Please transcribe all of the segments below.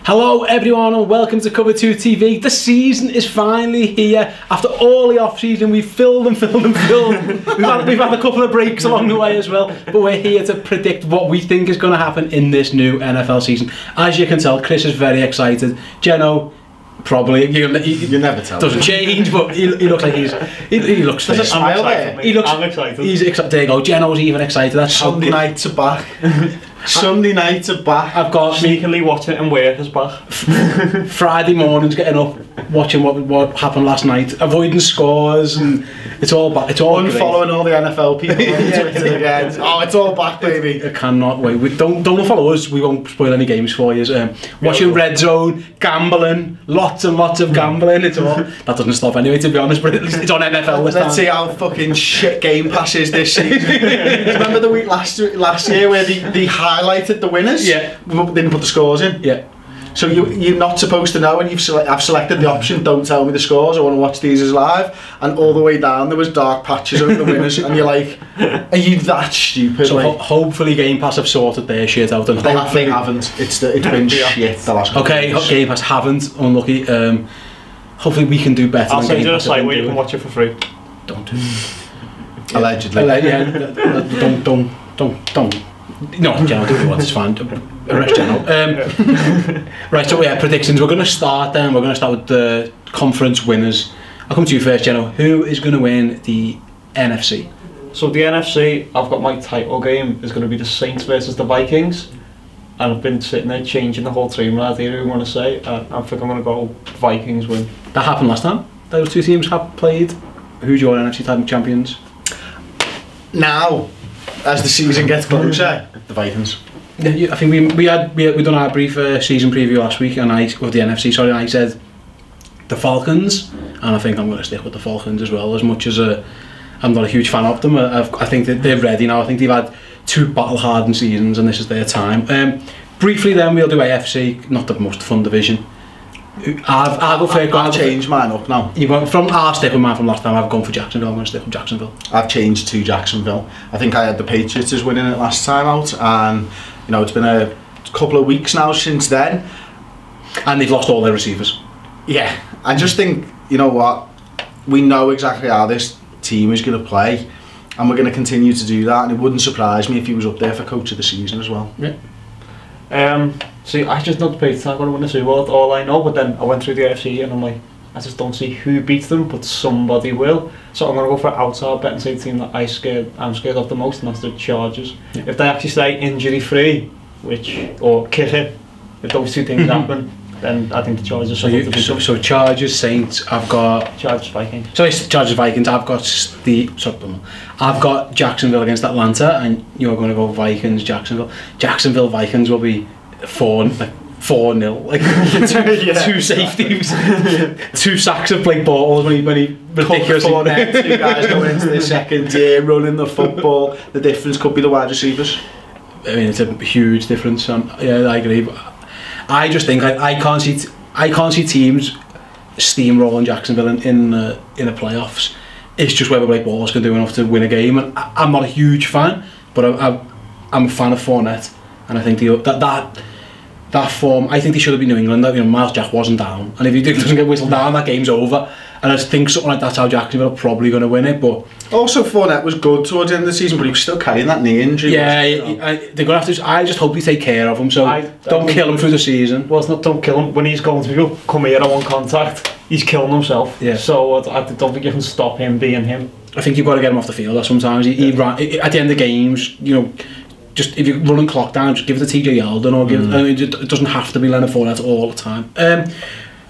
Hello everyone and welcome to Cover 2 TV. The season is finally here. After all the off season, we've filled. We've had a couple of breaks along the way as well, but we're here to predict what we think is going to happen in this new NFL season. As you can tell, Chris is very excited. Jeno, probably you never tell. Doesn't change, but he looks like he looks fit. I'm excited. He's excited. There you go. Jeno's even excited. That's Sunday nights are back. Sunday nights are back. I've got sneakily watching it and work is back. Friday mornings, getting up, watching what happened last night, avoiding scores, and it's all back. It's all unfollowing all the NFL people on Twitter again. Oh, it's all back, baby. I cannot wait. Don't follow us. We won't spoil any games for you. Watching Red Zone, gambling, lots and lots of gambling. It's all that doesn't stop anyway, to be honest. But at least it's on NFL this time. Let's see how fucking shit Game Pass is this season. Remember the week last year where they highlighted the winners? Yeah. Didn't put the scores in? Yeah. So you're not supposed to know, and I've selected the option, don't tell me the scores, I want to watch these as live, and all the way down there was dark patches over the winners, and you're like, are you that stupid? So like, hopefully Game Pass have sorted their shit out, and they haven't. It's been shit the last couple of years. Game Pass haven't, unlucky. Hopefully we can do better. I'll send you a site where you can watch it for free. Don't do it. Allegedly. Yeah, don't. No, Jeno, do what you want, it's fine. Arrest Jeno. Right, so yeah, predictions. We're going to start then. We're going to start with the conference winners. I'll come to you first, Jeno. Who is going to win the NFC? So the NFC, I've got my title game, is going to be the Saints versus the Vikings. And I've been sitting there changing the whole team idea, who I want to say. I think I'm going to go Vikings win. That happened last time. Those two teams have played. Who's your NFC title champions? Now, as the season gets closer, the Vikings. I think we done our brief season preview last week, and with the NFC. Sorry, and I said the Falcons, and I think I'm going to stick with the Falcons as well. As much as I'm not a huge fan of them, I think that they're ready now. I think they've had two battle-hardened seasons, and this is their time. Briefly, then we'll do AFC, not the most fun division. I'll go first. I've changed mine up now. I'll stick with mine from last time. I've gone for Jacksonville. I'm going to stick with Jacksonville. I've changed to Jacksonville. I think I had the Patriots as winning it last time out, and it's been a couple of weeks now since then, and they've lost all their receivers. Yeah, I just think, you know what, we know exactly how this team is going to play, and we're going to continue to do that, and it wouldn't surprise me if he was up there for coach of the season as well. Yeah. See, I just know the Patriots aren't going to win the Super Bowl, all I know, but then I went through the AFC and I'm like, I just don't see who beats them, but somebody will. So I'm going to go for outside bet and say the team that I'm scared of the most, and that's the Chargers. Yeah. If they actually stay injury free, or kick it, if those two things happen, then I think the Chargers. So Chargers, Saints. I've got Chargers, Vikings. Sorry, Chargers, Vikings. I've got Jacksonville against Atlanta, and you're going to go Vikings, Jacksonville. Jacksonville Vikings will be 4-0, like two safeties, 2 sacks of Blake Bortles when he ridiculous. 2 guys going into the second year running the football. The difference could be the wide receivers. I mean, it's a huge difference. Yeah, I agree. But I just think I can't see teams steamrolling Jacksonville in the playoffs. It's just whether Blake Bortles can do enough to win a game. And I'm not a huge fan, but I'm a fan of Fournette, and I think that form, I think they should have been New England. Miles Jack wasn't down, and if he doesn't get whistled down, that game's over. And I think something like that's how Jacksonville are probably going to win it. But also, Fournette was good towards the end of the season, but he was still carrying that knee injury. Yeah, they're going to have to. I just hope they take care of him. So don't kill him through the season. Well, it's not don't kill him. When he's going to come here, I want contact. He's killing himself. Yeah. So I don't think you can stop him being him. I think you've got to get him off the field. Sometimes he ran at the end of games. Just if you're running clock down, just give it to TJ Yeldon or give. It doesn't have to be Leonard Fournette all the time.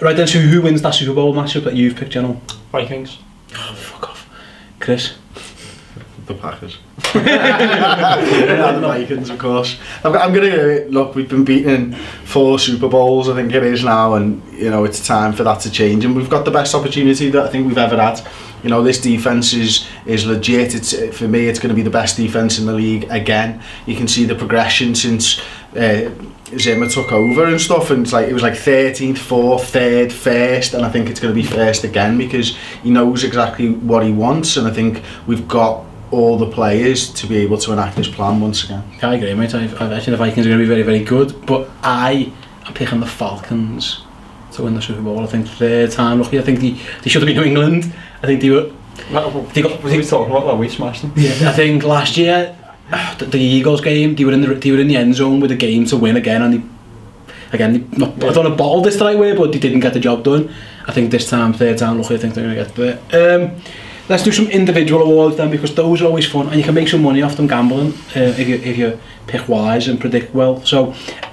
Right then, so who wins that Super Bowl matchup that you've picked, Jeno? Vikings. Oh, fuck off. Chris? The Packers. The Vikings, of course. I'm going to look, we've been beaten in 4 Super Bowls, I think it is now, and it's time for that to change, and we've got the best opportunity that I think we've ever had. This defence is legit. For me, it's going to be the best defence in the league again. You can see the progression since Zimmer took over and stuff, and it was like 13th, 4th, 3rd, 1st, and I think it's going to be 1st again because he knows exactly what he wants, and I think we've got all the players to be able to enact this plan once again. I agree, mate. I think the Vikings are going to be very, very good, but I I'm picking the Falcons to win the Super Bowl. I think third time lucky. I think they should have been New England. I think they were. We talking about that we smashed them. Yeah, I think last year the Eagles game, they were in the end zone with a game to win again, and I don't want to bottle this the right way, but they didn't get the job done. I think this time, third time lucky, I think they're going to get there. Let's do some individual awards then, because those are always fun, and you can make some money off them gambling if you pick wise and predict well. So,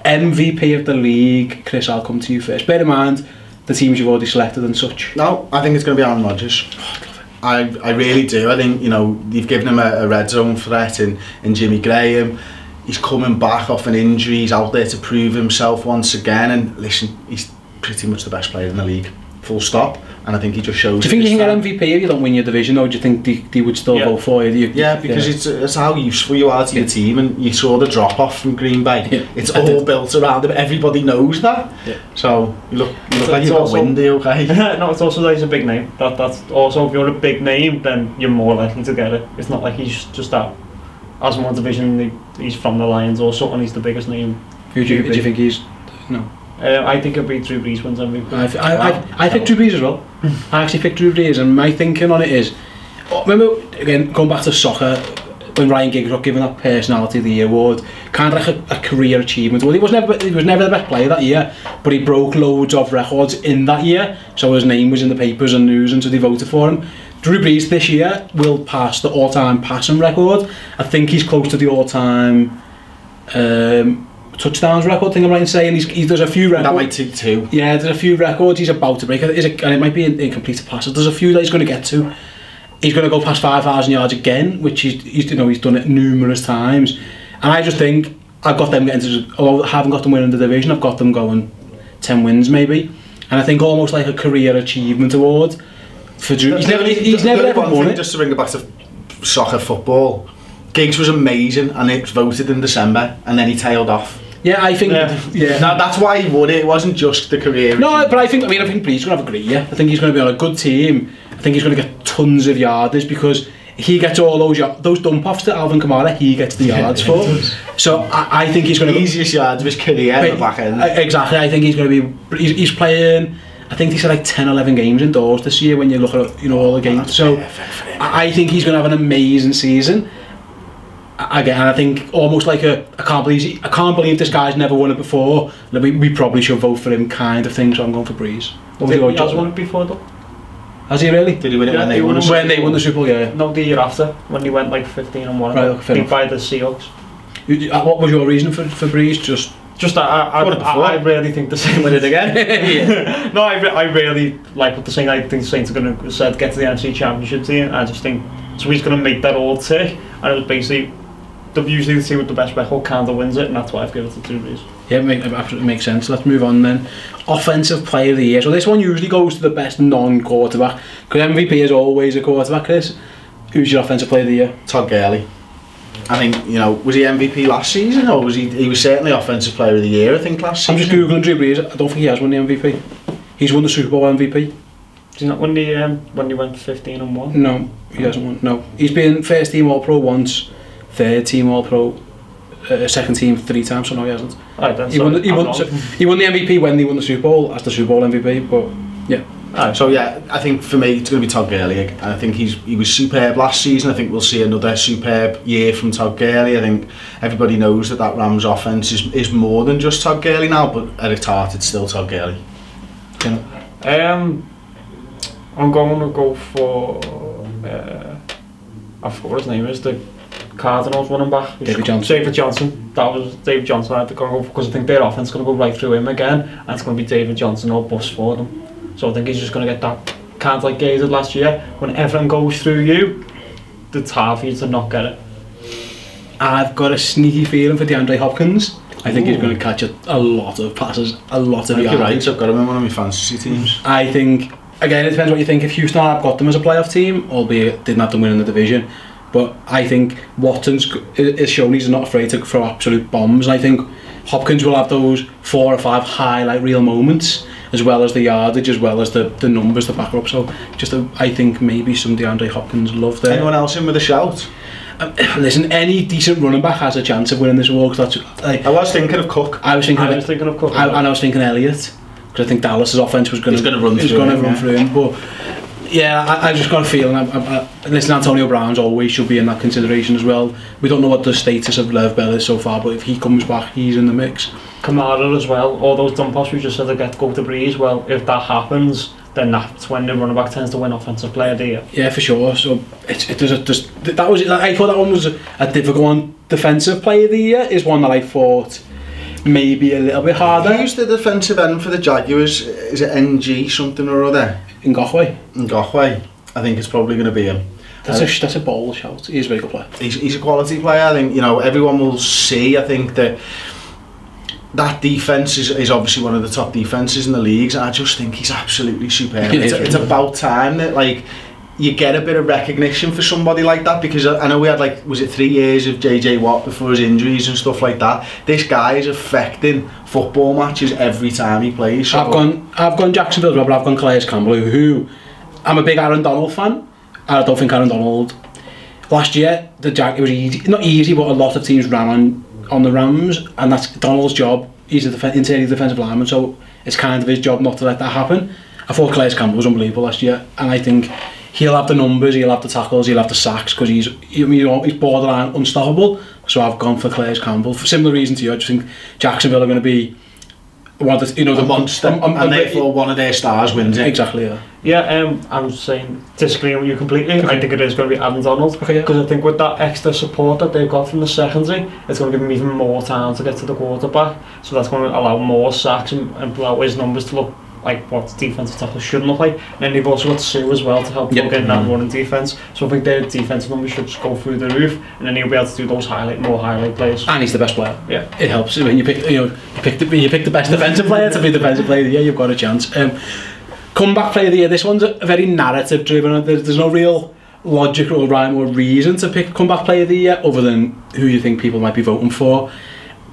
MVP of the league, Chris, I'll come to you first. Bear in mind the teams you've already selected and such. No, I think it's going to be Aaron Rodgers. I really do. I think, you know, you've given him a red zone threat in Jimmy Graham. He's coming back off an injury. He's out there to prove himself once again. And listen, he's pretty much the best player in the league. Full stop. And I think he just shows. Do you think you can get MVP if you don't win your division, or do you think they would still vote for you? Because it's how useful you are to your team, and you saw the drop off from Green Bay. Yeah. It's all built around him. Everybody knows that. Yeah. So you look like you've got windy, okay? No, it's also that he's a big name. That's also, if you're a big name, then you're more likely to get it. It's not like he's just that. As one division, he's from the Lions or something. He's the biggest name. Who do you think he's? No. I think it'll be Drew Brees wins MVP. I picked Drew Brees as well. I actually picked Drew Brees, and my thinking on it is, remember again going back to soccer, when Ryan Giggs got given that Personality of the Year award, kind of like a career achievement award. He was never the best player that year, but he broke loads of records in that year, so his name was in the papers and news, and so they voted for him. Drew Brees this year will pass the all-time passing record. I think he's close to the all-time touchdowns record, thing I'm right in saying. There's a few records. That might take two. Yeah, there's a few records he's about to break, and it might be incomplete passes. There's a few that he's going to get to. He's going to go past 5,000 yards again, which he's done it numerous times. And I just think I've got them getting to, although I haven't got them winning the division, I've got them going 10 wins maybe. And I think almost like a career achievement award for Drew. He's never ever won it. Just to bring it back to soccer football, Giggs was amazing, and it was voted in December, and then he tailed off. Yeah, I think. That's why he won it. It wasn't just the career. No, but I think Brees is going to have a great year. I think he's going to be on a good team. I think he's going to get tons of yardage, because he gets all those dump offs to Alvin Kamara. He gets the yards for. So I think he's going to the easiest yards of his career at the back end. Exactly. I think he's going to be. He's playing. I think he's had like 10, 11 games indoors this year when you look at all the games. So I think he's going to have an amazing season. Again, I think almost like I can't believe this guy's never won it before. We probably should vote for him, kind of thing. So I'm going for Brees. He has won it before though. Has he really? Did he win it when they won the Super Bowl? Yeah. No, the year after, when he went like 15-1. Right, beat by the Seahawks. What was your reason for Brees? Just I really think the Saints win it again. Yeah. No, I really like what the Saints. I think the Saints are going to get to the NFC Championship team. I just think so. He's going to make that all tick, and it was basically. Usually the team with the best record kind of wins it, and that's why I've given it to Drew Brees. Yeah, it absolutely makes sense. Let's move on then. Offensive Player of the Year. So this one usually goes to the best non-quarterback, because MVP is always a quarterback, Chris. Who's your Offensive Player of the Year? Todd Gurley. I think, was he MVP last season, or was he was certainly Offensive Player of the Year, I think, last season. I'm just googling Drew Brees. I don't think he has won the MVP. He's won the Super Bowl MVP. He's not won the when he went 15-1? No, he hasn't won. No. He's been first team All-Pro once, third team All-Pro, second team 3 times, so no he hasn't. Right, he won the MVP when they won the Super Bowl as the Super Bowl MVP, but yeah. So yeah, I think for me it's going to be Todd Gurley. I think he was superb last season. I think we'll see another superb year from Todd Gurley. I think everybody knows that Rams offense is more than just Todd Gurley now, but at its heart it's still Todd Gurley. I'm going to go for I forgot what his name is, the Cardinals running back. David Johnson. That was David Johnson I had to go for, because I think their offense is going to go right through him again, and it's going to be David Johnson or bust for them. So I think he's just going to get that, kind of like Gaze did last year, when everything goes through you, it's hard for you to not get it. I've got a sneaky feeling for DeAndre Hopkins. I think he's going to catch a lot of passes, a lot of yards. You're right, I've got him in one of my fantasy teams. I think, again, it depends what you think. If Houston have got them as a playoff team, albeit didn't have them win in the division, but I think Watson's is shown he's not afraid to throw absolute bombs. I think Hopkins will have those 4 or 5 highlight reel moments, as well as the yardage, as well as the numbers to back up. So I think maybe some DeAndre Hopkins love there. Anyone else in with a shout? Listen, any decent running back has a chance of winning this award. That's like, I was thinking of Cook. I was thinking of Cook. And I was thinking Elliott, because I think Dallas's offense was going to run through him. But yeah, I just got a feeling. Listen, Antonio Brown's always should be in that consideration as well. We don't know what the status of Lev Bell is so far, but if he comes back, he's in the mix. Kamara as well. All those dump offs we just said to go to Breeze. Well, if that happens, then that's when the running back tends to win offensive player of the year. Yeah, for sure. So that was. I thought that one was a difficult one. Defensive player of the year is one that I thought maybe a little bit harder. Who's the defensive end for the Jaguars? Is it NG something or other? Ngakwe. I think it's probably going to be him. That's a bold shout. He's a very good player. He's a quality player. I think, you know, everyone will see. I think that defence is obviously one of the top defences in the leagues, and I just think he's absolutely superb. It's about time that, like, you get a bit of recognition for somebody like that, because I know we had, like, was it 3 years of JJ Watt before his injuries and stuff like that. This guy is affecting football matches every time he plays. So I've gone Jacksonville, but I've gone Calais Campbell, who I'm a big Aaron Donald fan. I don't think Aaron Donald last year it was easy, not easy, but a lot of teams ran on the Rams, and that's Donald's job. He's an interior defensive lineman, so it's kind of his job not to let that happen. I thought Calais Campbell was unbelievable last year, and I think he'll have the numbers, he'll have the tackles, he'll have the sacks, because he's borderline unstoppable. So I've gone for Calais Campbell for similar reason to you. I just think Jacksonville are going to be one of the, the monster, and therefore one of their stars wins it. Exactly, yeah. Yeah, I'm saying disagreeing with you completely. Okay. I think it is going to be Aaron Donald, because I think with that extra support that they've got from the secondary, it's going to give him even more time to get to the quarterback. So that's going to allow more sacks and allow his numbers to look like what defensive tackles should look like. And then they've also got Sue as well to help plug in that running defense. So I think their defensive numbers should just go through the roof, and then he'll be able to do those more highlight plays. And he's the best player. Yeah, it helps when you pick the best defensive player to be defensive player of the year. You've got a chance. Comeback player of the year. This one's a very narrative driven. There's no real logic or rhyme or reason to pick comeback player of the year other than who you think people might be voting for.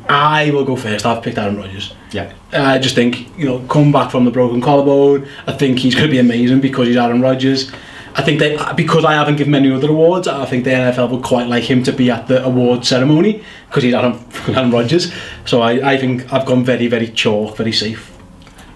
I will go first. I've picked Aaron Rodgers. Yeah. I just think, come back from the broken collarbone, I think he's going to be amazing because he's Aaron Rodgers. I think because I haven't given many other awards, I think the NFL would quite like him to be at the award ceremony because he's Aaron Rodgers. So I think I've gone very, very chalk, very safe.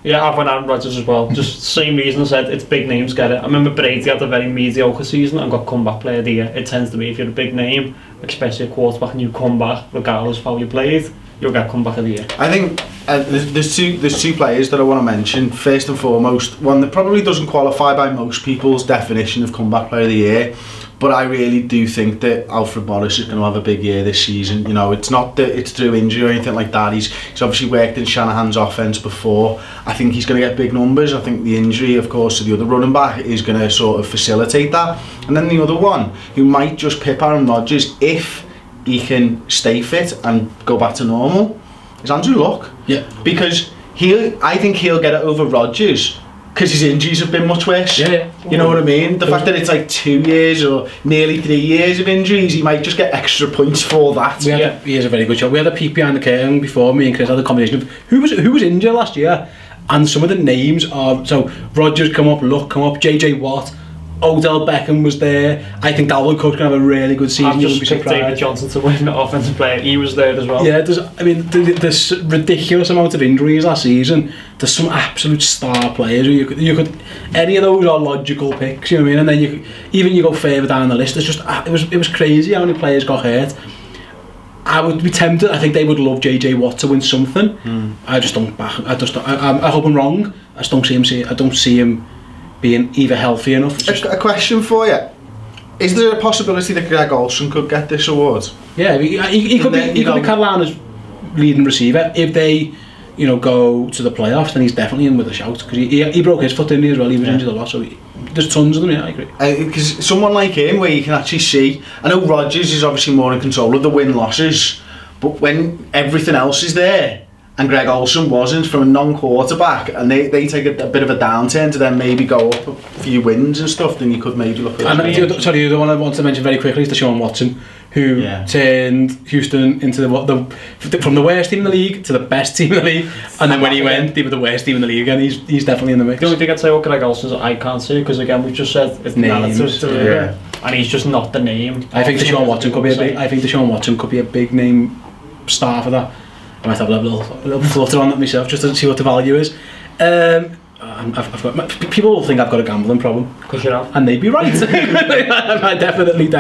Yeah, I've went Aaron Rodgers as well. Just same reason I said, it's big names get it. I remember Brady had a very mediocre season and got comeback player of the year. It tends to be if you're a big name, especially a quarterback, and you come back regardless of how you played, you'll get comeback of the year. I think there's two players that I want to mention. First and foremost, one that probably doesn't qualify by most people's definition of comeback player of the year, but I really do think that Alfred Morris is going to have a big year this season. It's not that it's through injury or anything like that. He's obviously worked in Shanahan's offense before. I think he's going to get big numbers. I think the injury, of course, to the other running back is going to sort of facilitate that. And then the other one, who might just pip Aaron Rodgers if he can stay fit and go back to normal, is Andrew Luck. Yeah. Because I think he'll get it over Rodgers because his injuries have been much worse. Yeah. You know what I mean? The fact that it's like 2 years or nearly 3 years of injuries, he might just get extra points for that. He has a very good shot. We had a peek behind the curtain before. Me and Chris had a combination of who was injured last year, and some of the names are Rodgers come up, Luck come up, JJ Watt, Odell Beckham was there. I think Dalvin Cook's going to have a really good season. I've just picked David Johnson to win the offensive player. He was there as well. Yeah, there's ridiculous amount of injuries last season. There's some absolute star players. You could any of those are logical picks. You know what I mean? And then you go further down the list. It's just it was crazy how many players got hurt. I would be tempted. I think they would love JJ Watt to win something. I just don't back. I hope I'm wrong. I just don't see him being either healthy enough. A question for you: is there a possibility that Greg Olsen could get this award? Yeah, he could be Carolina's leading receiver if they, go to the playoffs. Then he's definitely in with a shout because he broke his foot, didn't he, as well? He was injured a lot, so there's tons of them. Yeah, I agree. Because someone like him, where you can actually see, I know Rodgers is obviously more in control of the win-losses, but when everything else is there, and Greg Olsen wasn't, from a non-quarterback, and they take a bit of a downturn to then maybe go up a few wins and stuff, then you could maybe look at it. Sorry, the one I want to mention very quickly is Deshaun Watson, who turned Houston into from the worst team in the league to the best team in the league, and then when he went, they were the worst team in the league again. He's definitely in the mix. The only thing I'd say about Greg Olsen is I can't say, because again we've just said it's names. and he's just not the name. I think Deshaun Watson could be a big. I think Deshaun Watson could be a big name star for that. I might have a little flutter on that myself just to see what the value is. I've got, people will think I've got a gambling problem. Because you have. And they'd be right. I definitely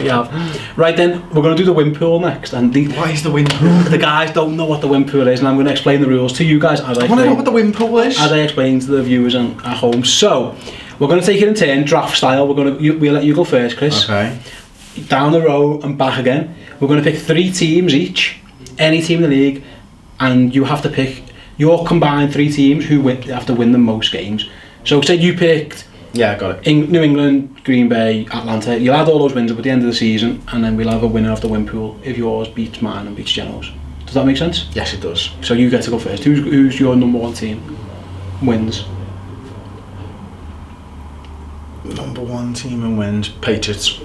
have. Right then, we're going to do the win pool next. And why is the win pool? The guys don't know what the win pool is, and I'm going to explain the rules to you guys as I want to know what the win pool is. As I explain to the viewers at home. So, we're going to take it in turn, draft style. We'll let you go first, Chris. Okay. Down the row and back again. We're going to pick 3 teams each, any team in the league, and you have to pick your combined 3 teams who have to win the most games. So say you picked I got it. New England, Green Bay, Atlanta. You'll add all those wins up at the end of the season, and then we'll have a winner of the win pool if yours beats mine and beats Geno's. Does that make sense? Yes, it does. So you get to go first. Who's your number 1 team? Wins. Number 1 team and wins. Patriots.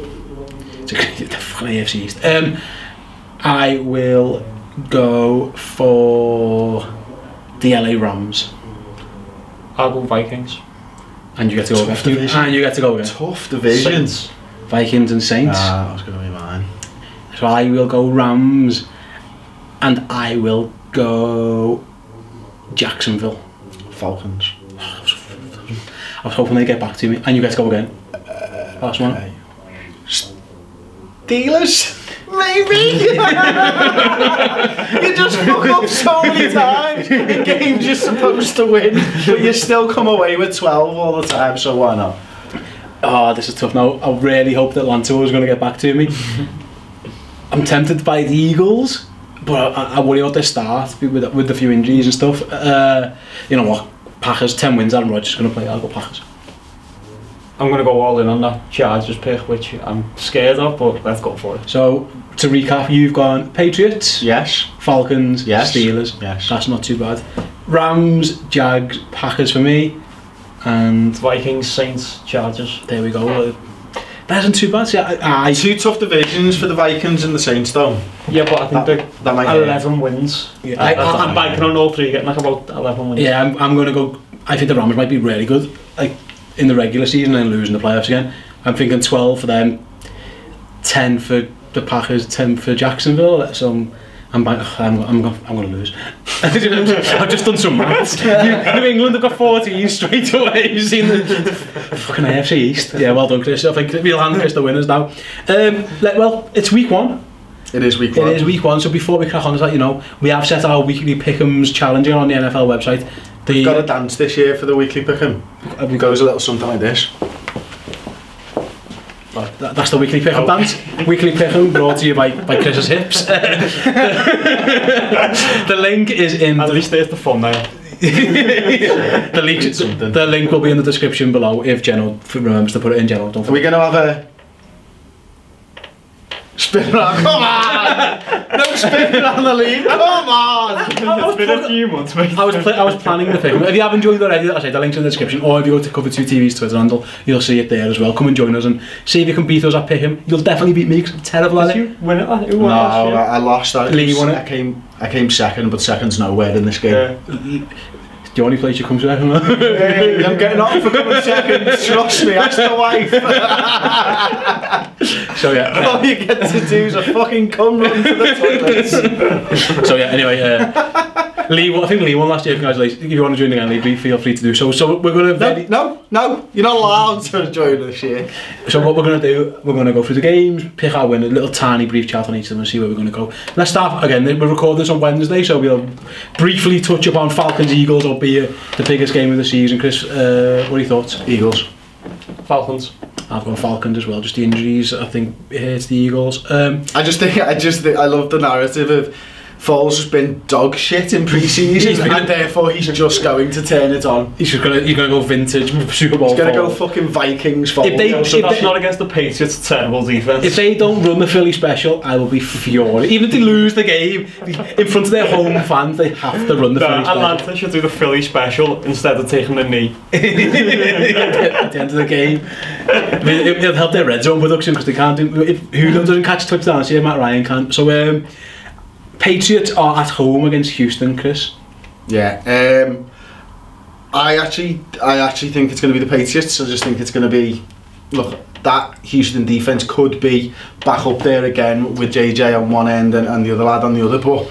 It's the fucking AFC East. I will go for the LA Rams. I'll go Vikings. And you get to go again. And you get to go again. Tough division. Saints. Vikings and Saints. That was going to be mine. So I will go Rams. And I will go Jacksonville. Falcons. I was hoping they'd get back to me. And you get to go again. Last one. Okay. Steelers? Maybe? You just fuck up so many times in games you're supposed to win, but you still come away with 12 all the time, so why not? Oh, this is tough now. I really hope that Atlanta was going to get back to me. I'm tempted by the Eagles, but I worry about their start with the few injuries and stuff. You know what? Packers, 10 wins, Aaron Rodgers is going to play. I'll go Packers. I'm going to go all in on that Chargers pick, which I'm scared of, but let's go for it. So, to recap, you've gone Patriots, Yes. Falcons, Yes. Steelers. Yes. That's not too bad. Rams, Jags, Packers for me, and Vikings, Saints, Chargers. there we go. That isn't too bad. See, 2 tough divisions for the Vikings and the Saints, though. Yeah, but I think That might 11 wins. Yeah, I'm banking on all 3 getting like about 11 wins. yeah, I'm going to go. I think the Rams might be really good, like in the regular season and losing the playoffs again. I'm thinking 12 for them, 10 for the Packers, 10 for Jacksonville. So I'm going to lose. I've just done some maths. New England have got 14 straight away. You've seen the fucking AFC East. Yeah, well done, Chris. I think we'll hand Chris the winners now. Well, it's week 1. It is week 1. It is week 1. So before we crack on, you know, we have set our weekly pick'ems challenge on the NFL website. We've got a dance this year for the weekly pick'em. It goes a little something like this. That's the weekly pick'em dance. Weekly pick'em brought to you by Chris's hips. The link is in. At least there's the thumbnail. The link will be in the description below if Geno remembers to put it in. Geno, don't Are we going to have a spin around? Come on! No spin around the league. Come on! It's been a few months, mate. I was planning the pick. If you haven't joined already, I say the link's in the description, or if you go to Cover 2 TV's Twitter handle, you'll see it there as well. Come and join us and see if you can beat us at Pick'em. You'll definitely beat me because I'm terrible at it. Did you win it? Who No, won last year? I lost. Lee won it. I came second, but second's nowhere in this game. Yeah. The only place you come second. Hey, I'm getting on for coming second. Trust me, ask the wife. So yeah. All you get to do is a fucking cum run to the toilets. So yeah. Anyway, Lee. I think Lee won last year. Congratulations. If you want to join again, Lee, feel free to do so. So we're going to. No, you're not allowed to join this year. So what we're going to do, we're going to go through the games, pick our winner, a little tiny brief chat on each of them and see where we're going to go. Let's start again. We're recording this on Wednesday, so we'll briefly touch upon Falcons Eagles, albeit the biggest game of the season. Chris, what are your thoughts? Eagles. Falcons. I've gone Falcons as well. Just the injuries, I think, hurts the Eagles. I just think I love the narrative of Foles has been dog shit in pre-season and therefore he's just going to turn it on. He's gonna go vintage Super Bowl. He's gonna go fucking Vikings. That's not against the Patriots' terrible defense. If they don't run the Philly special, I will be furious. Even if they lose the game in front of their home fans, they have to run the Philly special. Atlanta should do the Philly special instead of taking the knee at the end of the game. I mean, it'll help their red zone production because they can't do. If Julio doesn't catch touchdowns here, Matt Ryan can. So Patriots are at home against Houston, Chris. Yeah. I actually think it's going to be the Patriots. I just think it's going to be. Look, that Houston defence could be back up there again with JJ on one end and the other lad on the other, but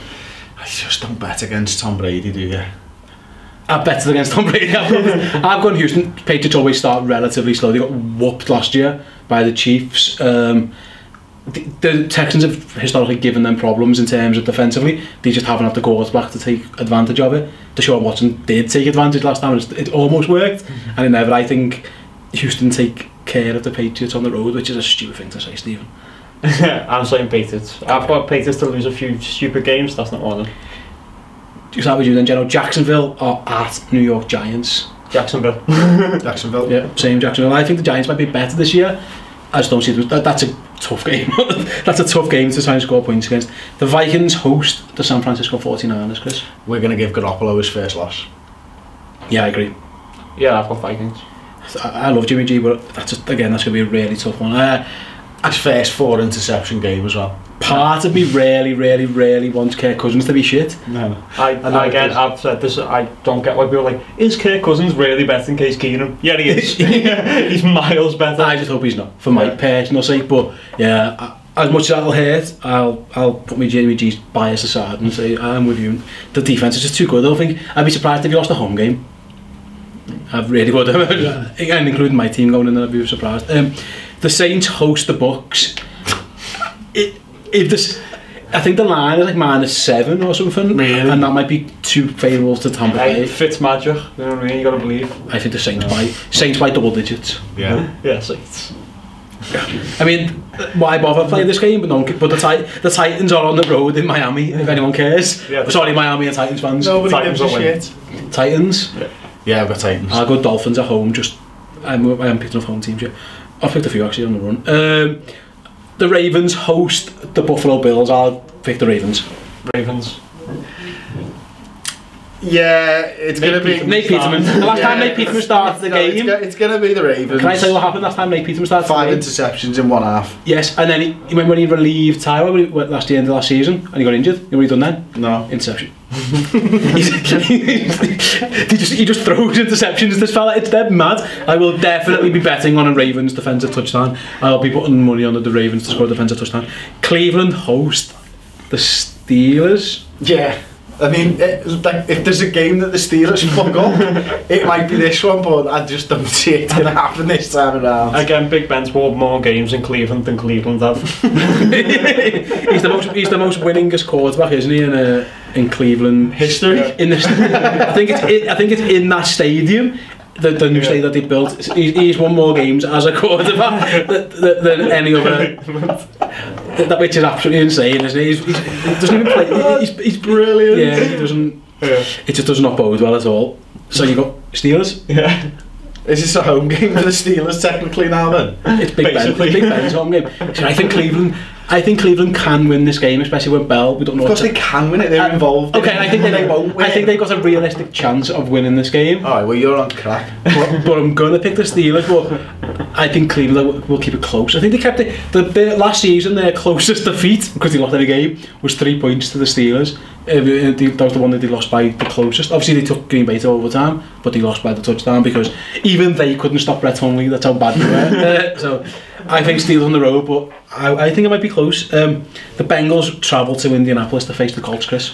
I just don't bet against Tom Brady, do you? I bet against Tom Brady. I've gone Houston. Patriots always start relatively slow. They got whooped last year by the Chiefs. The Texans have historically given them problems in terms of defensively. They just haven't had the quarterback to take advantage of it. Deshaun Watson did take advantage last time, and it almost worked, and it never. I think Houston take care of the Patriots on the road, which is a stupid thing to say, Stephen. I'm saying Patriots. I've got Patriots to lose a few stupid games. That's not one of them. Just that with you then, General. Jacksonville are at New York Giants. Jacksonville. Jacksonville. Yeah, same Jacksonville. I think the Giants might be better this year. I just don't see that's a tough game. That's a tough game to try and score points against. The Vikings host the San Francisco 49ers, Chris. We're going to give Garoppolo his first loss. Yeah, I agree. Yeah, I've got Vikings. I love Jimmy G, but that's going to be a really tough one. His first 4 interception game as well. Part of me really wants Kirk Cousins to be shit. No. I've said this, I don't get why people are like, is Kirk Cousins really better than Case Keenum? Yeah, he is. He's miles better. I just hope he's not, for my personal sake, but yeah, as much as that'll hurt, I'll put my Jimmy G's bias aside and say, I'm with you. The defence is just too good. I don't think, I'd be surprised if he lost a home game. I really would. Again, including my team going in there, I'd be surprised. The Saints host the Bucks. I think the line is like -7 or something, really? And that might be too favourable to Tampa Bay. Fitz magic, you know what I mean? You gotta believe. I think the Saints by double digits. Yeah. Yeah, Saints. I mean, why bother playing this game? But the Titans are on the road in Miami. If anyone cares. Yeah, sorry, Miami and Titans fans. Nobody gives a shit. Titans. Yeah, I've got Titans. I'll go Dolphins at home. I am picking up home teams. Yeah. I've picked a few actually on the run. The Ravens host the Buffalo Bills. I'll pick the Ravens. Ravens. Yeah, it's going to be... Nate Peterman. The last time Nate Peterman started the game... It's going to be the Ravens. Can I tell you what happened last time Nate Peterman started 5 interceptions in one half. Yes, and then you remember when he relieved Tyler last year, end of last season, and he got injured? You know what he done then? No. Interception. he just throws interceptions, this fella. It's dead mad. I will definitely be betting on a Ravens defensive touchdown. I'll be putting money on the Ravens to score a defensive touchdown. Cleveland host the Steelers. Yeah. I mean, if there's a game that the Steelers fuck up, it might be this one, but I just don't see it going to happen this time around. Again, Big Ben's won more games in Cleveland than Cleveland have. He's the most winningest quarterback, isn't he, in Cleveland history? I think it's in that stadium. The new stadium that they built, he's won more games as a quarterback than any other. Which is absolutely insane, isn't it? He doesn't even play. He's brilliant. Yeah, he doesn't. Yeah. It just does not bode well at all. So you got Steelers. Yeah. Is this a home game for the Steelers technically now then? It's Big Ben's home game. So I think Cleveland can win this game, especially with Bell. We don't know. Of course they can win it. They're involved. Okay, I think they won't win. I think they've got a realistic chance of winning this game. Alright, well you're on crack. but I'm gonna pick the Steelers. But I think Cleveland will keep it close. I think they kept it. The last season their closest defeat, because they lost every game, was 3 points to the Steelers. That was the one that they lost by the closest. Obviously they took Green Bay to overtime, but they lost by the touchdown because even they couldn't stop Brett Hundley. That's how bad they were. So I think Steelers on the road, but I think it might be close. The Bengals travel to Indianapolis to face the Colts, Chris.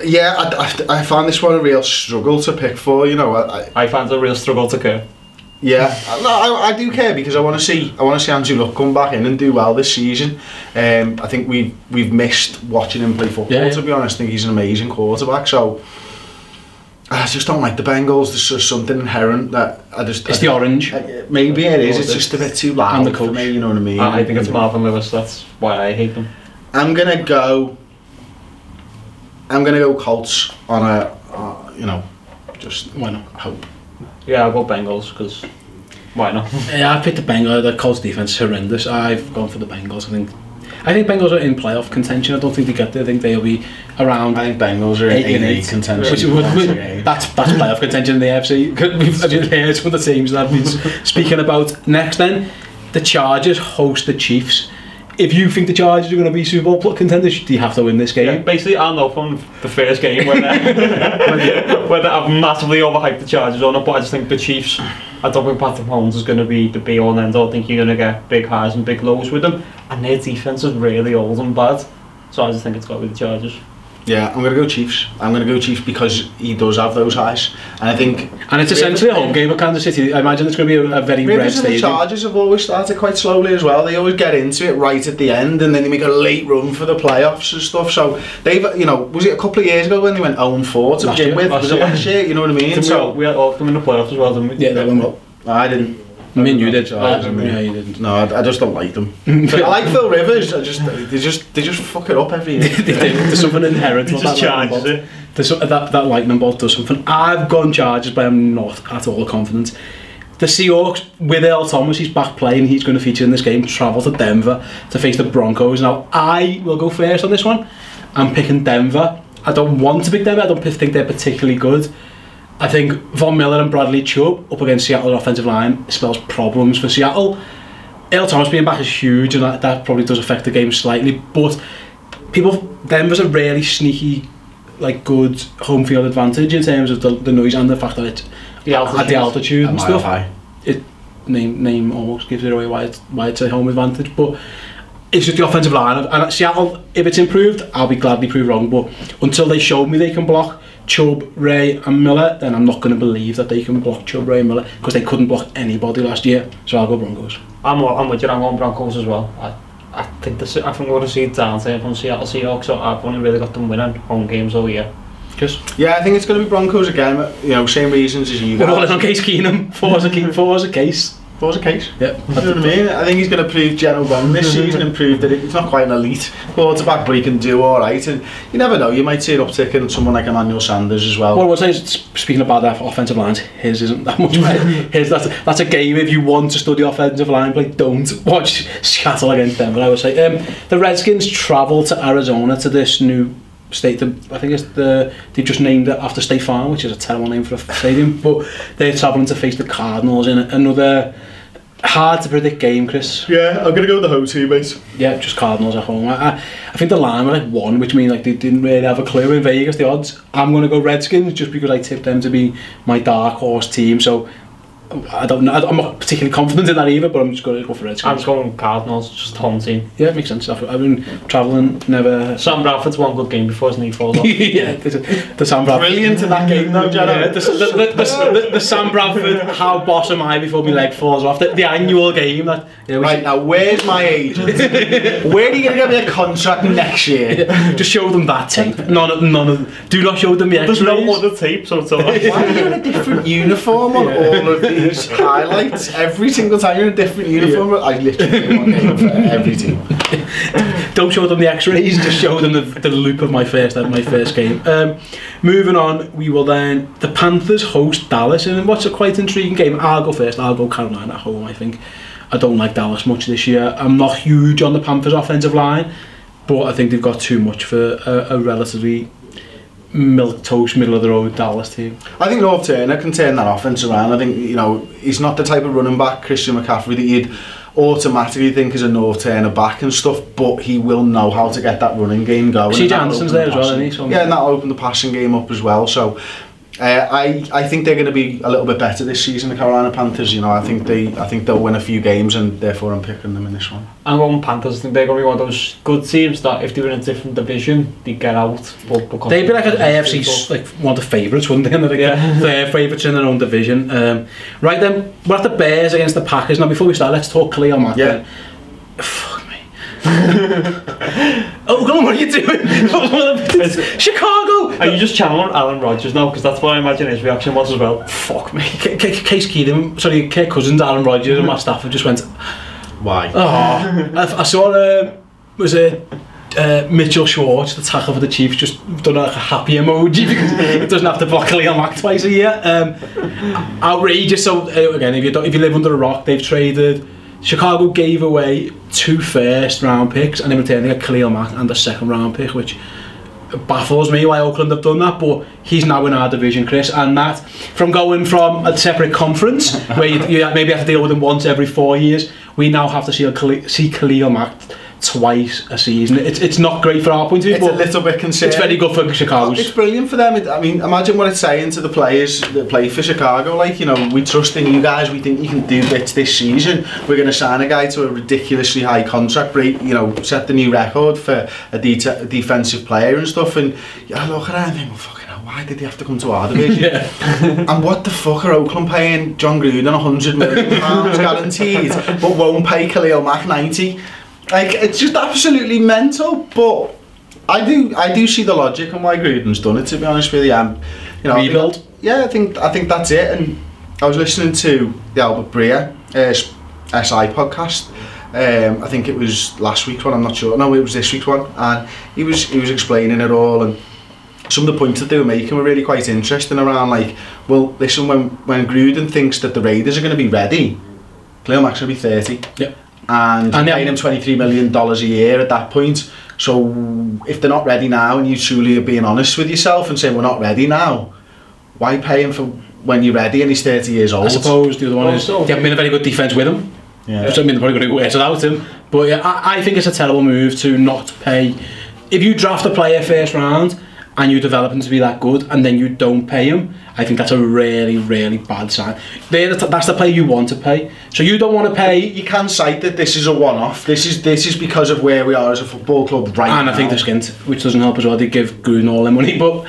Yeah, I found this one a real struggle to pick for. You know, I found it a real struggle to care. Yeah, no, I do care because I want to see Andrew Luck come back in and do well this season. I think we've missed watching him play football. To be honest, I think he's an amazing quarterback. So I just don't like the Bengals. There's just something inherent that it's the orange. Maybe it is. It's just a bit too loud for me. You know what I mean? I think it's Marvin Lewis. That's why I hate them. I'm gonna go Colts on a just why not? Hope. Yeah, I'll go Bengals because why not? Yeah, I picked the Bengals. The Colts defense is horrendous. I've gone for the Bengals. I think Bengals are in playoff contention. I don't think they get there. I think they'll be around. I think Bengals are in 8 contention. That's playoff contention in the AFC. We've heard some of the teams that I've been speaking about. Next, then, the Chargers host the Chiefs. If you think the Chargers are going to be Super Bowl contenders, do you have to win this game? Yeah, basically, I know from the first game whether I've massively overhyped the Chargers or not, but I just think the Chiefs I don't think Patrick Mahomes is going to be the be-all and end-all. I think you're going to get big highs and big lows with them. And their defense is really old and bad. So I just think it's got to be the Chargers. Yeah, I'm going to go Chiefs. I'm going to go Chiefs because he does have those highs. And I think... And it's essentially a home game at Kansas City. I imagine it's going to be a very red stadium. The Chargers have always started quite slowly as well. They always get into it right at the end and then they make a late run for the playoffs and stuff. So they've, you know, was it a couple of years ago when they went 0-4 to begin with? Was it last year? You know what I mean? So we had all of them in the playoffs as well, didn't we? Yeah, they went well. I didn't. I mean, you did. Yeah, you didn't. No, I just don't like them. I like Phil Rivers. They just fuck it up every year. There's something inherent. Just charges it. That lightning bolt does something. I've gone Chargers, but I'm not at all confident. The Seahawks, with Earl Thomas, he's back playing. He's going to feature in this game. Travel to Denver to face the Broncos. Now, I will go first on this one. I'm picking Denver. I don't want to pick Denver. I don't think they're particularly good. I think Von Miller and Bradley Chubb up against Seattle's offensive line spells problems for Seattle. Earl Thomas being back is huge, and that probably does affect the game slightly. But Denver's a really sneaky, like, good home field advantage in terms of the noise and the fact that it's at the altitude and stuff. It name almost gives it away why it's a home advantage, but it's just the offensive line. And Seattle, if it's improved, I'll be gladly proved wrong. But until they show me they can block Chubb, Ray and Miller, then I'm not going to believe that they can block Chubb, Ray and Miller, because they couldn't block anybody last year. So I'll go Broncos. I'm with you. I'm going Broncos as well. I think we're going to see it down there from Seattle Seahawks. So I've only really got them winning home games all year. Yeah, I think it's going to be Broncos again. You know, same reasons as you guys. We're all in on Case Keenum. Four's a case. Four's a case. Yeah. You know what I mean? I think he's going to prove General wrong this season and prove that he's not quite an elite quarterback, but he can do all right. And you never know, you might see it uptick in someone like Emmanuel Sanders as well. Well, we'll say, speaking about that offensive lines, his isn't that much better. That's a game if you want to study offensive line play. Don't watch Seattle against Denver, I would say. The Redskins travel to Arizona to this new state. I think they've just named it after State Farm, which is a terrible name for a stadium. But they're travelling to face the Cardinals in another hard to predict game, Chris. Yeah, I'm going to go with the home team, mate. Yeah, just Cardinals at home. I think the line were like 1, which means like they didn't really have a clue in Vegas, the odds. I'm going to go Redskins just because I tipped them to be my dark horse team. So I don't know. I'm not particularly confident in that either, but I'm just going to go for Redskins. I'm just going Cardinals, just home team. Yeah, it makes sense. I've been travelling, never... Sam Bradford's one good game before his knee falls off. Yeah, the Sam Bradford. Brilliant in that game though, Jenna. Yeah, the Sam Bradford, how boss am I before my leg falls off. The annual game. Right, now where's my agent? Where are you going to get me a contract next year? Yeah, just show them that tape. None of do not show them the X-rays. There's no other tape, so it's all right. Why are you in a different uniform on all of these highlights? Every single time you're in a different uniform. Yeah. I literally do one game for every team. Don't show them the X-rays, just show them the loop of my first game. Moving on, we will then the Panthers host Dallas in what's a quite intriguing game. I'll go first. I'll go Carolina at home. I think I don't like Dallas much this year. I'm not huge on the Panthers offensive line, but I think they've got too much for a relatively milquetoast, middle of the road Dallas team. I think North Turner can turn that offense around. I think, you know, he's not the type of running back, Christian McCaffrey, that you'd automatically think is a North Turner back and stuff, but he will know how to get that running game going. C.J. Anderson's there as well, isn't he? So yeah, and that'll open the passing game up as well. So I think they're going to be a little bit better this season, the Carolina Panthers. You know, I think they'll win a few games, and therefore I'm picking them in this one. I'm going Panthers. I think they're going to be one of those good teams that if they were in a different division, they get out. They'd be like an AFC, like one of the favourites, wouldn't they? Like yeah. They're favourites in their own division. Right then, we're at the Bears against the Packers. Now before we start, let's talk Khalil Mack. Yeah. Fuck me. Oh, come on, what are you doing? Chicago! Are you just channeling Aaron Rodgers now? Because that's what I imagine his reaction was as well. Fuck me. Case Keenum, sorry, Kirk Cousins, Aaron Rodgers and Matt Stafford just went... Why? Oh, I saw, was it Mitchell Schwartz, the tackle for the Chiefs, just done like a happy emoji because it doesn't have to block Khalil Mack twice a year. Outrageous. So, again, if you live under a rock, they've traded... Chicago gave away 2 first-round picks and in return they got Khalil Mack and a second-round pick, which baffles me why Oakland have done that, but he's now in our division, Chris, and that, from going from a separate conference, where you maybe have to deal with him once every 4 years, we now have to see Khalil Mack twice a season. It's not great for our point of view, it's a little bit concerning. It's very good for Chicago's. It's brilliant for them. I mean, imagine what it's saying to the players that play for Chicago. Like, you know, we trust in you guys. We think you can do bits this season. We're going to sign a guy to a ridiculously high contract, you know, set the new record for a defensive player and stuff. And I look at it and think, well, fucking hell, why did he have to come to our division? Yeah. And what the fuck are Oakland paying John Gruden £100 million guaranteed, but won't pay Khalil Mack 90? Like, it's just absolutely mental. But I do see the logic and why Gruden's done it, to be honest with you. You know, rebuild. I think that's it. And I was listening to the Albert Breer SI podcast. I think it was last week's one, I'm not sure. No, it was this week's one, and he was explaining it all, and some of the points that they were making were really quite interesting around, like, well, listen, when Gruden thinks that the Raiders are going to be ready, Khalil Mack's going to be 30. Yeah. And paying him $23 million a year at that point. So if they're not ready now, and you truly are being honest with yourself and saying we're not ready now, why pay him for when you're ready and he's 30 years old? I suppose the other one is they haven't been a very good defence with him. Yeah. I mean, they're probably going to worse without him. But yeah, I think it's a terrible move to not pay. If you draft a player first round and you develop him to be that good and then you don't pay him, I think that's a really, really bad sign. That's the player you want to pay. So you don't want to pay. You can cite that this is a one-off. This is because of where we are as a football club right now. And I think they're skint, which doesn't help as well. They give Gruden all their money, but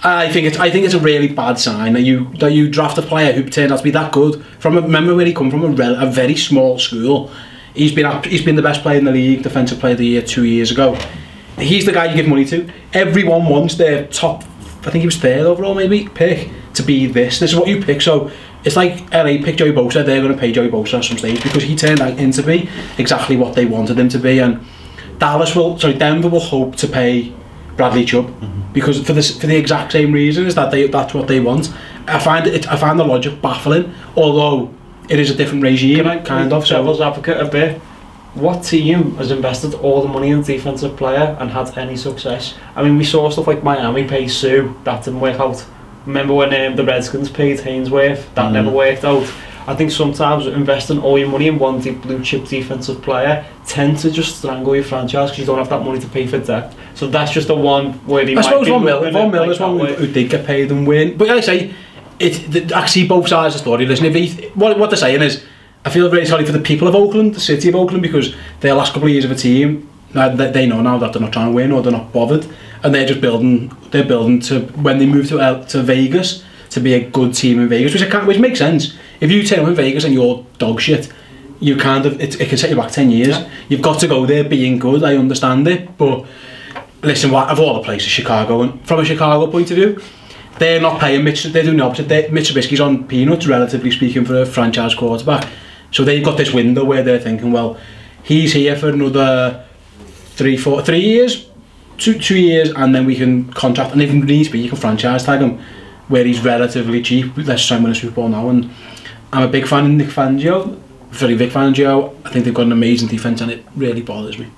I think it's a really bad sign that you draft a player who turned out to be that good. Remember where he come from, a very small school. He's been the best player in the league, defensive player of the year 2 years ago. He's the guy you give money to. Everyone wants their top, I think he was 3rd overall maybe, pick to be this. This is what you pick. So it's like LA picked Joey Bosa, they're going to pay Joey Bosa at some stage because he turned out into be exactly what they wanted him to be. And Denver will hope to pay Bradley Chubb because for the exact same reasons that that's what they want. I find the logic baffling, although it is a different regime, kind of. Devil's advocate a bit. What team has invested all the money in a defensive player and had any success? I mean, we saw stuff like Miami pay Sue, that didn't work out. Remember when the Redskins paid Hainsworth, that never worked out. I think sometimes investing all your money in one blue chip defensive player tend to just strangle your franchise because you don't have that money to pay for debt. So that's just the one where they I suppose Von Miller is one who did get paid and win. But like I say, I see both sides of the story. Listen, what they're saying is, I feel very sorry for the people of Oakland, the city of Oakland, because their last couple of years of a team, they know now that they're not trying to win or they're not bothered, and they're just building to when they move to Vegas to be a good team in Vegas, which makes sense. If you turn up in Vegas and you're dog shit, you kind of it can set you back 10 years. Yeah. You've got to go there being good. I understand it, but listen, of all the places, Chicago, and from a Chicago point of view, they're not paying Mitch. They're doing the opposite. Mitch Trubisky's on peanuts, relatively speaking, for a franchise quarterback. So they've got this window where they're thinking, well, he's here for another 3 years, two years, and then we can contract, and if needs be, you can franchise tag him where he's relatively cheap. Let's try and win a Super Bowl now. And I'm a big fan of Nick Fangio, very big fan of Joe. I think they've got an amazing defence, and it really bothers me.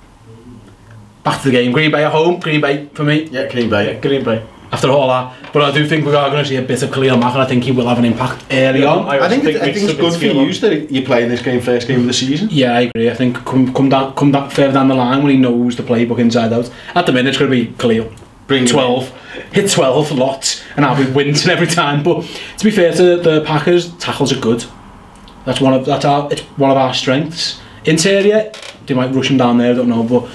Back to the game. Green Bay at home. Green Bay for me. Yeah, Green Bay. Yeah, Green Bay. After all that, but I do think we are going to see a bit of Khalil Mack, and I think he will have an impact early on. I think it's good for you that you're playing this game first game of the season. Yeah, I agree. I think come down further down the line when he knows the playbook inside out. At the minute, it's going to be Khalil. Bring 12, hit 12 lots, and I'll be winning every time. But to be fair to the Packers, tackles are good. It's one of our strengths. Interior, they might rush him down there. I don't know, but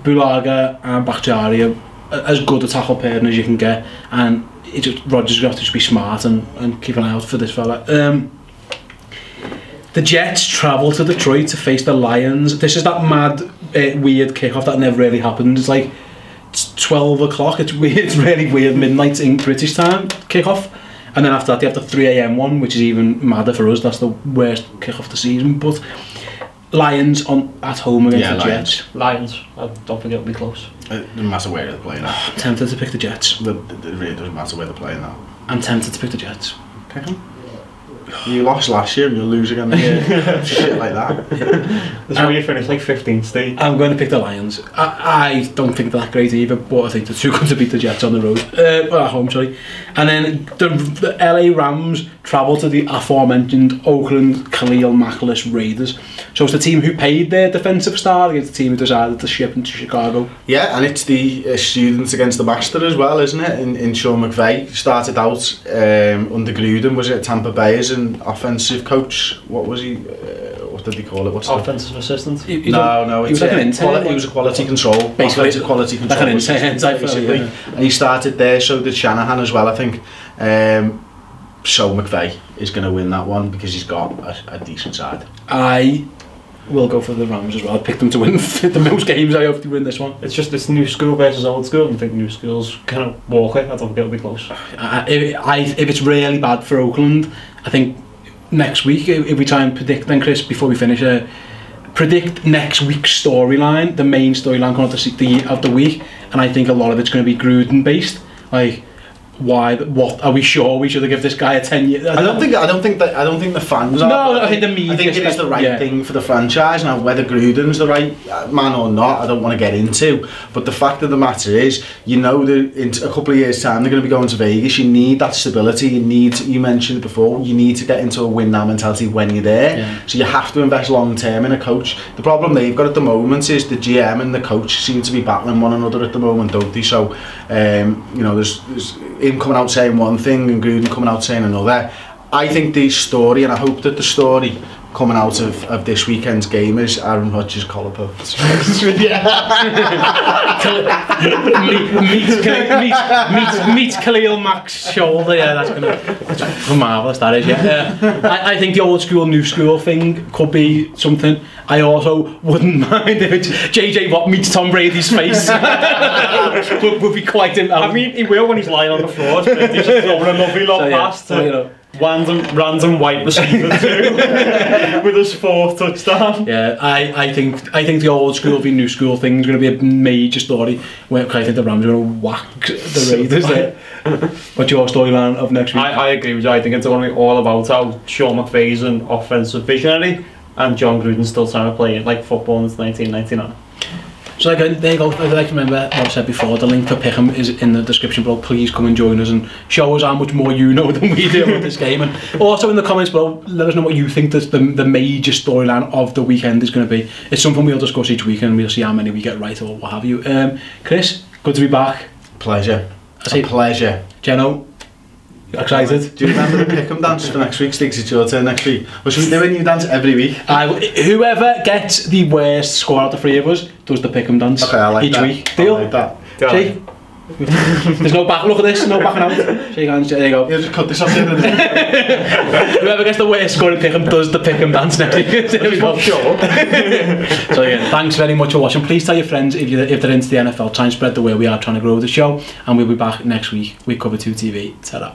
Bulaga and Bakhtiari are as good a tackle pairing as you can get, and Rodgers got to just be smart and keep an eye out for this fella. The Jets travel to Detroit to face the Lions. This is that mad, weird kickoff that never really happened. It's like 12 o'clock. It's weird. It's really weird. Midnight in British time kickoff, and then after that they have the 3 a.m. one, which is even madder for us. That's the worst kickoff of the season. But Lions at home against the Jets. Lions. I don't think it'll be close. It doesn't matter where they're playing now. I'm tempted to pick the Jets. It really doesn't matter where they're playing now. I'm tempted to pick the Jets. Pick them. You lost last year and you'll lose again this year. Shit like that. That's why you finished like 15th, Steve. I'm going to pick the Lions. I don't think they're that great either, but I think they're too good to beat the Jets on the road. At home, sorry. And then the LA Rams travel to the aforementioned Oakland Khalil Mack-less Raiders. So it's the team who paid their defensive star against the team who decided to ship him to Chicago. Yeah, and it's the students against the master as well, isn't it? In Sean McVay. Started out under Gruden, was it, Tampa Bay as an offensive coach? What was he? What did they call it? What's offensive assistant? No, he was like an intern. He was a quality control. Basically, quality control. Like an intern, basically. Yeah. And he started there, so did Shanahan as well, I think. So McVay is going to win that one because he's got a decent side. I will go for the Rams as well. I picked them to win the most games. I hope they win this one. It's just this new school versus old school. I think new school's kind of walk it. I don't think it'll be close. If it's really bad for Oakland, I think next week, if we try and predict then, Chris, before we finish, predict next week's storyline, the main storyline coming out of the week, and I think a lot of it's going to be Gruden based. Like, why? What are we sure we should have given this guy a 10-year? I don't think the fans are. No, I think the media. I think it is the right thing for the franchise. Now, whether Gruden's the right man or not, I don't want to get into. But the fact of the matter is, you know, that in a couple of years' time they're going to be going to Vegas. You need that stability. You mentioned it before. You need to get into a win now mentality when you're there. Yeah. So you have to invest long term in a coach. The problem they've got at the moment is the GM and the coach seem to be battling one another at the moment, don't they? So, you know, there's him coming out saying one thing and Gruden coming out saying another. I think the story, and I hope that the story coming out of this weekend's game is Aaron Rodgers' collarbone. meet Khalil Mack's shoulder. Yeah, that's marvellous. That is. Yeah. I think the old school, new school thing could be something. I also wouldn't mind if it's JJ Watt meets Tom Brady's face. would be quite. I mean, he will when he's lying on the floor. He's just throwing a lovely long pass to random white receiver too, with his 4th touchdown. Yeah, I think the old school v new school thing is going to be a major story. Where I think the Rams are going to whack the Raiders there. What's your storyline of next week? I agree with you. I think it's going to be all about how Sean McVay's an offensive visionary and John Gruden's still trying to play like football since 1999. So there you go. I'd like to remember what I said before. The link for Pickham is in the description below. Please come and join us and show us how much more you know than we do about this game. And also in the comments below, let us know what you think the major storyline of the weekend is going to be. It's something we'll discuss each week and we'll see how many we get right or what have you. Chris, good to be back. Pleasure. A pleasure. Jeno, excited? Do you remember the Pickham dance for next week? Sticks, it's your turn next week. Or should we do a new dance every week? Whoever gets the worst score out of the 3 of us does the Pick'em dance. Okay, I like each that. week. Deal? I like that. See? There's no back. Look at this. No backing out. Shake hands. There you go. You just cut this off the end of the day. Whoever gets the worst score in Pick'em does the Pick'em dance next week. There we go. Sure. So yeah, thanks very much for watching. Please tell your friends if they're into the NFL. Try and spread the word. We are trying to grow the show, and we'll be back next week with Cover 2 TV. Ta-ra.